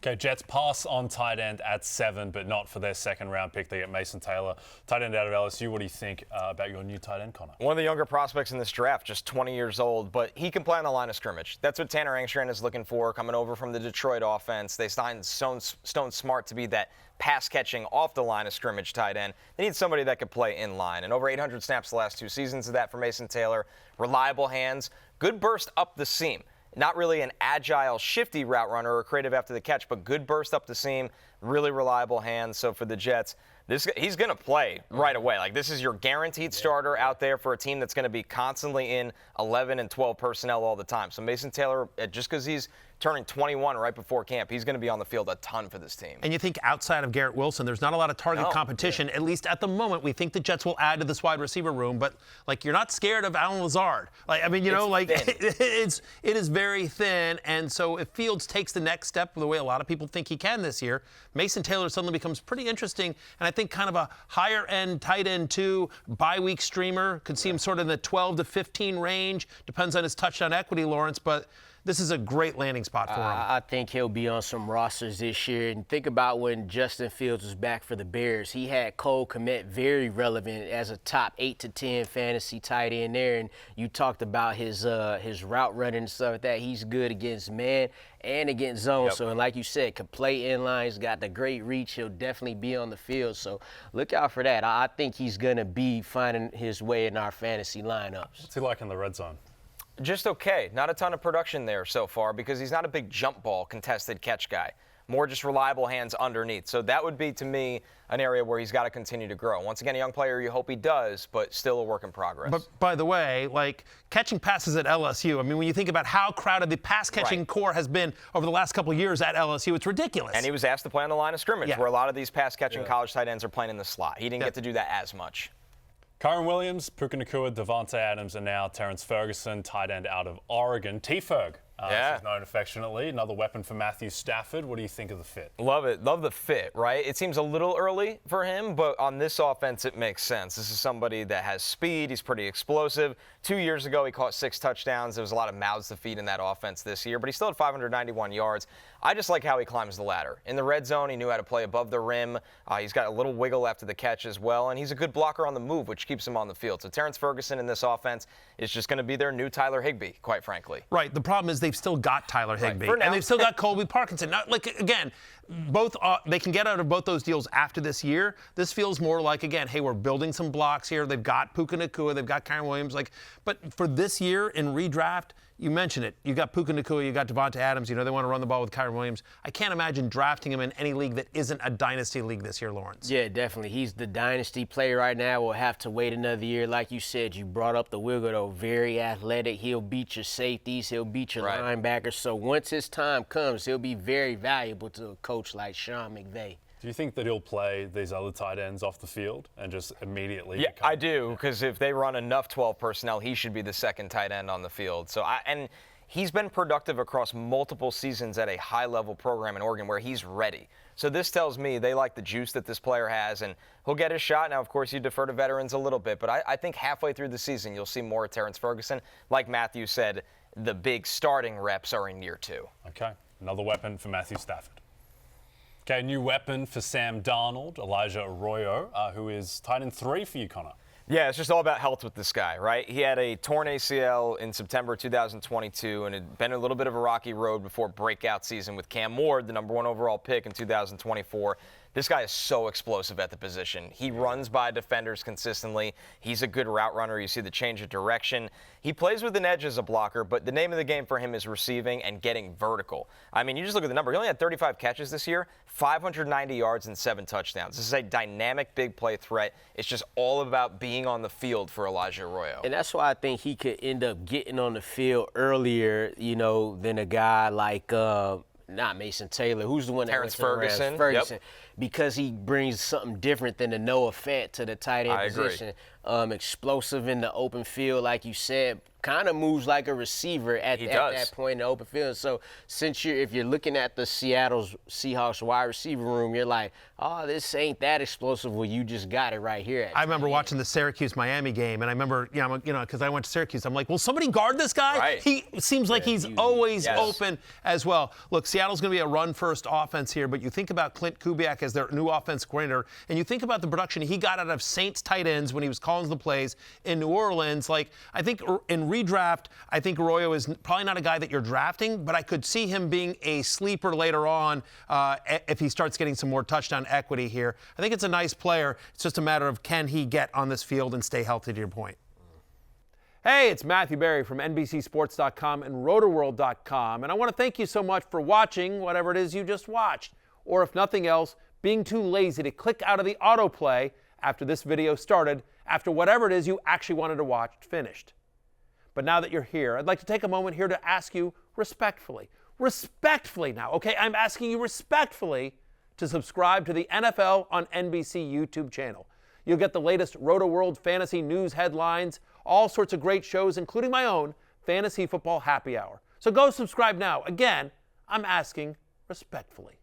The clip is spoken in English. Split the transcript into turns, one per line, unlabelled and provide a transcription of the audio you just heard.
Okay, Jets pass on tight end at 7, but not for their second-round pick. They get Mason Taylor, tight end out of LSU. What do you think about your new tight end, Connor?
One of the younger prospects in this draft, just 20 years old, but he can play on the line of scrimmage. That's what Tanner Engstrand is looking for, coming over from the Detroit offense. They signed Stone Smart to be that pass-catching off the line of scrimmage tight end. They need somebody that could play in line. And over 800 snaps the last 2 seasons of that for Mason Taylor. Reliable hands, good burst up the seam. Not really an agile, shifty route runner or creative after the catch, but good burst up the seam, really reliable hands. So for the Jets, he's going to play right away. Like, this is your guaranteed starter out there for a team that's going to be constantly in 11 and 12 personnel all the time. So Mason Taylor, just because he's turning 21 right before camp, he's going to be on the field a ton for this team.
And you think outside of Garrett Wilson, there's not a lot of target competition, at least at the moment. We think the Jets will add to this wide receiver room, but, like, you're not scared of Allen Lazard. Like, I mean, it is very thin, and so if Fields takes the next step the way a lot of people think he can this year, Mason Taylor suddenly becomes pretty interesting, and I think kind of a higher-end tight end, too, bye-week streamer. Could see him sort of in the 12 to 15 range. Depends on his touchdown equity, Lawrence, but this is a great landing spot for him.
I think he'll be on some rosters this year. And think about when Justin Fields was back for the Bears. He had Cole Kmet very relevant as a top 8 to 10 fantasy tight end there. And you talked about his route running and stuff like that. He's good against man and against zone. So, and like you said, can play inline. He's got the great reach. He'll definitely be on the field. So look out for that. I think he's going to be finding his way in our fantasy lineups.
What's he like in the red zone?
Just okay. Not a ton of production there so far because he's not a big jump ball contested catch guy. More just reliable hands underneath. So that would be, to me, an area where he's got to continue to grow. Once again, a young player, you hope he does, but still a work in progress.
But, by the way, like, catching passes at LSU, I mean, when you think about how crowded the pass-catching core has been over the last couple of years at LSU, it's ridiculous.
And he was asked to play on the line of scrimmage, where a lot of these pass-catching college tight ends are playing in the slot. He didn't get to do that as much.
Kyren Williams, Puka Nacua, Devontae Adams, and now Terrance Ferguson, tight end out of Oregon. T-Ferg, as he's known affectionately. Another weapon for Matthew Stafford. What do you think of the fit?
Love it. Love the fit, right? It seems a little early for him, but on this offense, it makes sense. This is somebody that has speed. He's pretty explosive. 2 years ago, he caught 6 touchdowns. There was a lot of mouths to feed in that offense this year, but he still had 591 yards. I just like how he climbs the ladder. In the red zone, he knew how to play above the rim. He's got a little wiggle after the catch as well, and he's a good blocker on the move, which keeps him on the field. So Terrance Ferguson in this offense is just going to be their new Tyler Higbee, quite frankly.
Right. The problem is they've still got Tyler Higbee,
for now.
and they've still got Colby Parkinson. Now, like, again, both they can get out of both those deals after this year. This feels more like, again, hey, we're building some blocks here. They've got Puka Nacua, they've got Kyren Williams. But for this year in redraft, you mentioned it. You got Puka Nacua, you got Devontae Adams. You know they want to run the ball with Kyren Williams. I can't imagine drafting him in any league that isn't a dynasty league this year, Lawrence.
Yeah, definitely. He's the dynasty player right now. We'll have to wait another year. Like you said, you brought up the wiggle, though. Very athletic. He'll beat your safeties. He'll beat your linebackers. So once his time comes, he'll be very valuable to a coach like Sean McVay.
Do you think that he'll play these other tight ends off the field and just immediately?
Yeah, I do, because if they run enough 12 personnel, he should be the second tight end on the field. And he's been productive across multiple seasons at a high-level program in Oregon where he's ready. So this tells me they like the juice that this player has, and he'll get his shot. Now, of course, you defer to veterans a little bit, but I think halfway through the season you'll see more of Terrance Ferguson. Like Matthew said, the big starting reps are in year 2.
Okay, another weapon for Matthew Stafford. Okay, new weapon for Sam Darnold, Elijah Arroyo, who is tight end 3 for you, Connor.
Yeah, it's just all about health with this guy, right? He had a torn ACL in September 2022 and had been a little bit of a rocky road before breakout season with Cam Ward, the #1 overall pick in 2024. This guy is so explosive at the position. He runs by defenders consistently. He's a good route runner. You see the change of direction. He plays with an edge as a blocker, but the name of the game for him is receiving and getting vertical. I mean, you just look at the number. He only had 35 catches this year, 590 yards and 7 touchdowns. This is a dynamic big play threat. It's just all about being on the field for Elijah Arroyo.
And that's why I think he could end up getting on the field earlier, than a guy like not Mason Taylor, who's the one that
Terrance Ferguson.
Ferguson, because he brings something different than the Noah Fant to the tight end position. Explosive in the open field, like you said, kind of moves like a receiver at that point in the open field. So if you're looking at the Seattle Seahawks wide receiver room, you're like, oh, this ain't that explosive. Well, you just got it right here.
I remember watching the Syracuse-Miami game, and I remember, because I went to Syracuse, I'm like, will somebody guard this guy?
Right.
He seems like he's always open as well. Look, Seattle's going to be a run-first offense here, but you think about Clint Kubiak as their new offense coordinator, and you think about the production he got out of Saints tight ends when he was calling the plays in New Orleans. Like, I think in redraft, I think Arroyo is probably not a guy that you're drafting, but I could see him being a sleeper later on if he starts getting some more touchdown equity here. I think it's a nice player. It's just a matter of can he get on this field and stay healthy, to your point.
Hey, it's Matthew Berry from NBCSports.com and Rotoworld.com, and I want to thank you so much for watching whatever it is you just watched, or if nothing else, being too lazy to click out of the autoplay after this video started, after whatever it is you actually wanted to watch finished. But now that you're here, I'd like to take a moment here to ask you respectfully now, okay? I'm asking you respectfully to subscribe to the NFL on NBC YouTube channel. You'll get the latest Roto-World fantasy news headlines, all sorts of great shows, including my own Fantasy Football Happy Hour. So go subscribe now. Again, I'm asking respectfully.